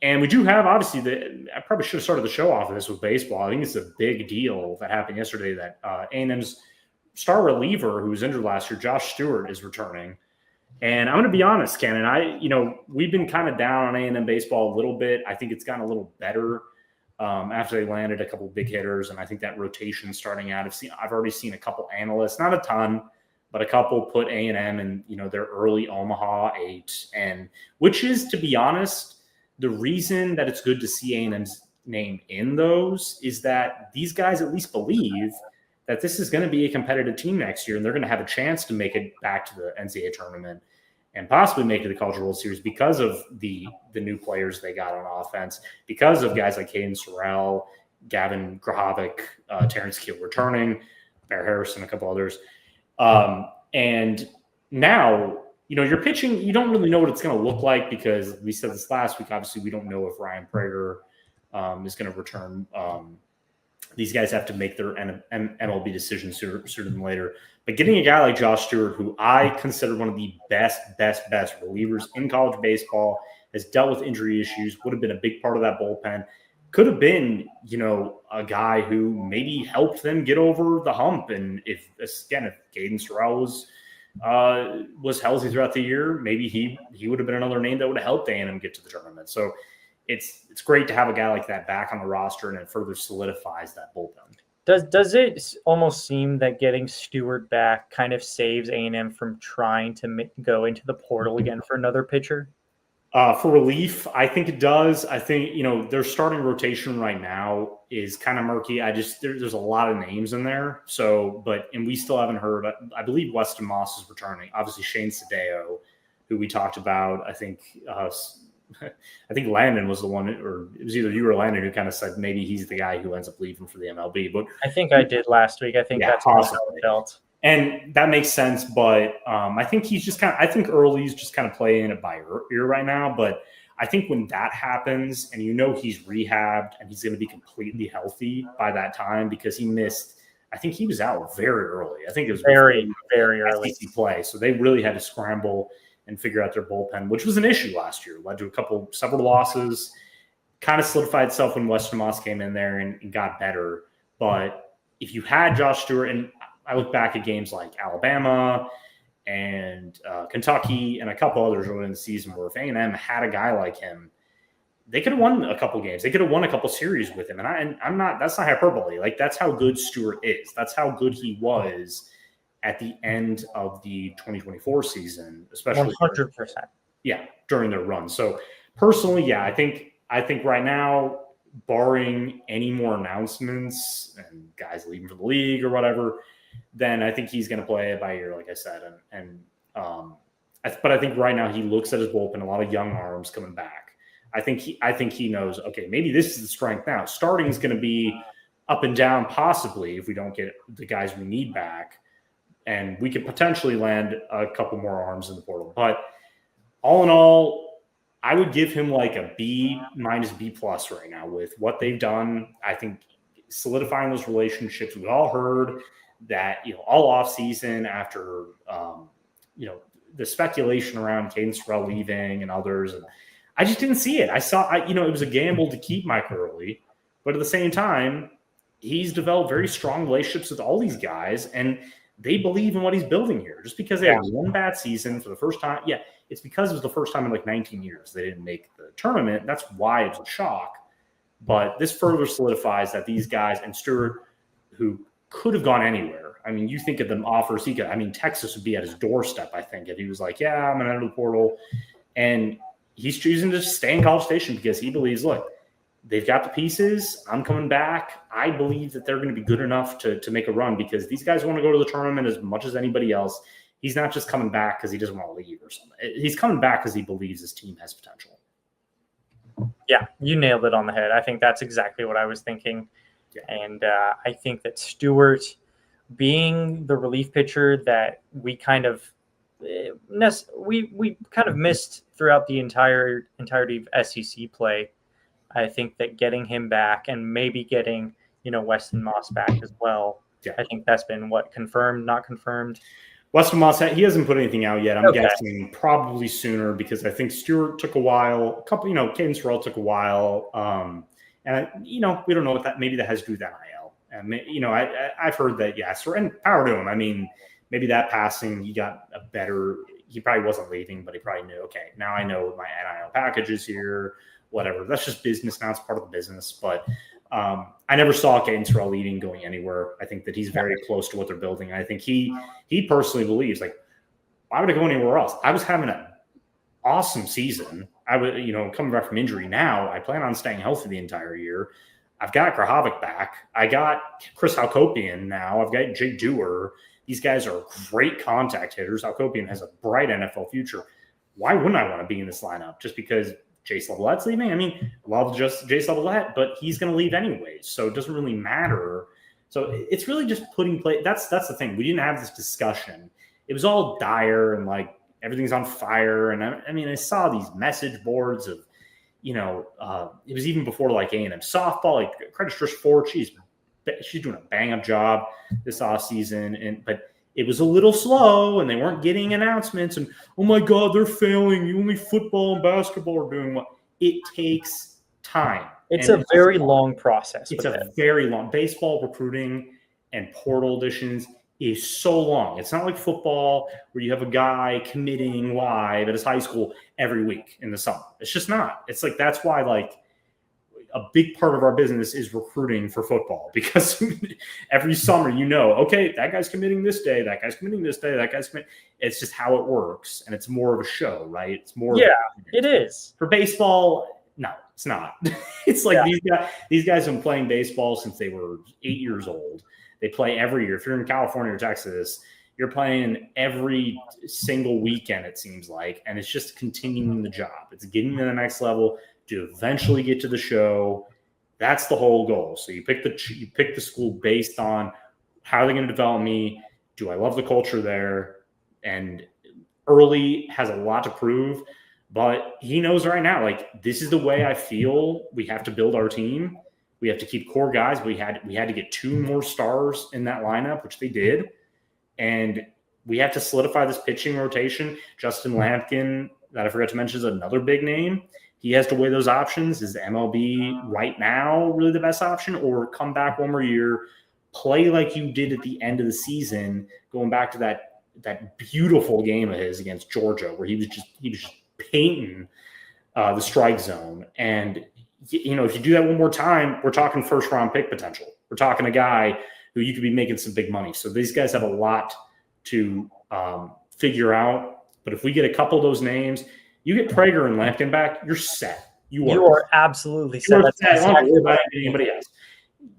And we do have, obviously, I probably should have started the show off of this with baseball. I think it's a big deal that happened yesterday that A&M's star reliever who was injured last year, Josh Stewart, is returning. And I'm going to be honest, Ken, we've been kind of down on A&M baseball a little bit. I think it's gotten a little better after they landed a couple of big hitters, and I think that rotation starting out. I've already seen a couple analysts, not a ton, but a couple put A&M in their early Omaha 8, and which is, to be honest, the reason that it's good to see A&M's name in those is that these guys at least believe that this is going to be a competitive team next year, and they're going to have a chance to make it back to the NCAA tournament and possibly make it to the College World Series because of the new players they got on offense, because of guys like Caden Sorrell, Gavin Grahovic, Terrence Keel returning, Bear Harrison, a couple others. And now, you're pitching, you don't really know what it's going to look like because we said this last week. Obviously, we don't know if Ryan Prager is going to return. These guys have to make their MLB decisions sooner than later. But getting a guy like Josh Stewart, who I consider one of the best relievers in college baseball, has dealt with injury issues, would have been a big part of that bullpen, could have been, a guy who maybe helped them get over the hump. And if Caden Sorrell was healthy throughout the year, maybe he would have been another name that would have helped A&M get to the tournament. So it's great to have a guy like that back on the roster, and it further solidifies that bullpen. Does it almost seem that getting Stewart back kind of saves A&M from trying to go into the portal again for another pitcher? For relief, I think it does. I think, their starting rotation right now is kind of murky. There's a lot of names in there. And we still haven't heard, I believe Weston Moss is returning. Obviously Shane Sadeo, who we talked about. I think Landon was the one, or it was either you or Landon who kind of said maybe he's the guy who ends up leaving for the MLB. But I think I did last week. I think that's how it felt. And that makes sense, but I think I think Early's just kind of playing it by ear right now. But I think when that happens, and he's rehabbed and he's going to be completely healthy by that time, because I think he was out very early. I think it was very early SEC play. So they really had to scramble and figure out their bullpen, which was an issue last year. Led to several losses, kind of solidified itself when Weston Moss came in there and got better. But if you had Josh Stewart, and I look back at games like Alabama and Kentucky and a couple others early in the season where if A&M had a guy like him, they could have won a couple games. They could have won a couple series with him. And that's not hyperbole. Like, that's how good Stewart is. That's how good he was at the end of the 2024 season, especially 100%. During their run. So personally, I think right now, barring any more announcements and guys leaving for the league or whatever, then I think he's going to play it by ear, like I said. But I think right now he looks at his bullpen, a lot of young arms coming back. I think he knows, okay, maybe this is the strength now. Starting is going to be up and down, possibly, if we don't get the guys we need back. And we could potentially land a couple more arms in the portal. But all in all, I would give him like a B- B+ right now with what they've done. I think solidifying those relationships. We all heard that, all off season after, the speculation around Caden Sorrell leaving and others. And I just didn't see it. It was a gamble to keep Mike Early, but at the same time, he's developed very strong relationships with all these guys, and they believe in what he's building here. Just because they had one bad season for the first time. Yeah, it's because it was the first time in like 19 years they didn't make the tournament. That's why it's a shock. But this further solidifies that these guys, and Stewart, who could have gone anywhere. I mean, you think of them offers he could. Texas would be at his doorstep, I think, if he was like, I'm going to enter the portal. And he's choosing to stay in College Station because he believes, look, they've got the pieces. I'm coming back. I believe that they're going to be good enough to make a run because these guys want to go to the tournament as much as anybody else. He's not just coming back because he doesn't want to leave or something. He's coming back because he believes his team has potential. Yeah, you nailed it on the head. I think that's exactly what I was thinking. Yeah. And I think that Stewart, being the relief pitcher that we kind of missed throughout the entirety of SEC play, I think that getting him back and maybe getting, Weston Moss back as well. Yeah. I think that's been confirmed, not confirmed. Weston Moss, he hasn't put anything out yet. I'm Okay. guessing probably sooner because I think Stewart took a while. A couple, Caden Sorrell took a while. We don't know what that, maybe that has to do with NIL. And, I've heard that, yes, and power to him. I mean, maybe that passing, he probably wasn't leaving, but he probably knew, okay, now I know my NIL package is here, whatever. That's just business now. It's part of the business. But I never saw Caden Sorrell leaving, going anywhere. I think that he's very close to what they're building. I think he personally believes, like, why would I go anywhere else? I was having an awesome season. I was, coming back from injury now, I plan on staying healthy the entire year. I've got Krahovic back. I got Chris Halkopian now. I've got Jay Dewar. These guys are great contact hitters. Halkopian has a bright NFL future. Why wouldn't I want to be in this lineup just because Jace Lavallette's leaving? I mean, love just Jace Lavallette, but he's going to leave anyways, so it doesn't really matter. So it's really just putting play. That's the thing. We didn't have this discussion. It was all dire and like everything's on fire. And I saw these message boards of, it was even before like A&M softball. Like credit to Trish Ford, she's doing a bang up job this offseason, but it was a little slow and they weren't getting announcements and, oh my God, they're failing. Only football and basketball are doing well. It takes time. It's a very long process. It's a very long. Baseball recruiting and portal additions is so long. It's not like football where you have a guy committing live at his high school every week in the summer. It's just not. It's like, that's why like a big part of our business is recruiting for football, because every summer, okay, that guy's committing this day, that guy's committing this day, that guy's committing. It's just how it works. And it's more of a show, right? It's more. Yeah, it is. For baseball, no, it's not. It's like these guys have been playing baseball since they were 8 years old. They play every year. If you're in California or Texas, you're playing every single weekend, it seems like. And it's just continuing the job. It's getting to the next level to eventually get to the show. That's the whole goal. So you pick the school based on how they're going to develop me. Do I love the culture there? And Early has a lot to prove, but he knows right now, like, this is the way I feel we have to build our team. We have to keep core guys. We had to get 2 more stars in that lineup, which they did. And we have to solidify this pitching rotation. Justin Lampkin, that I forgot to mention, is another big name. He has to weigh those options. Is MLB right now really the best option, or come back one more year, play like you did at the end of the season, going back to that beautiful game of his against Georgia where he was just painting the strike zone. And if you do that one more time, we're talking first round pick potential. We're talking a guy who you could be making some big money. So these guys have a lot to figure out. But if we get a couple of those names, you get Prager and Lampkin back, you're set. You are absolutely set. That's exactly about anybody else.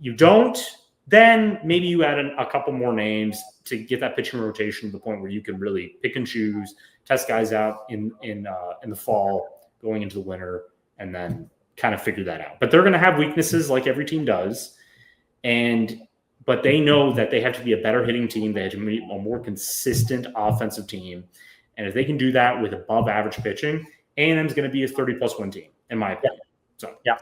You don't, then maybe you add a couple more names to get that pitching rotation to the point where you can really pick and choose, test guys out in the fall, going into the winter, and then kind of figure that out. But they're going to have weaknesses like every team does. But they know that they have to be a better hitting team. They have to be a more consistent offensive team. And if they can do that with above average pitching, A&M is going to be a 30-plus win team, in my opinion. So yeah,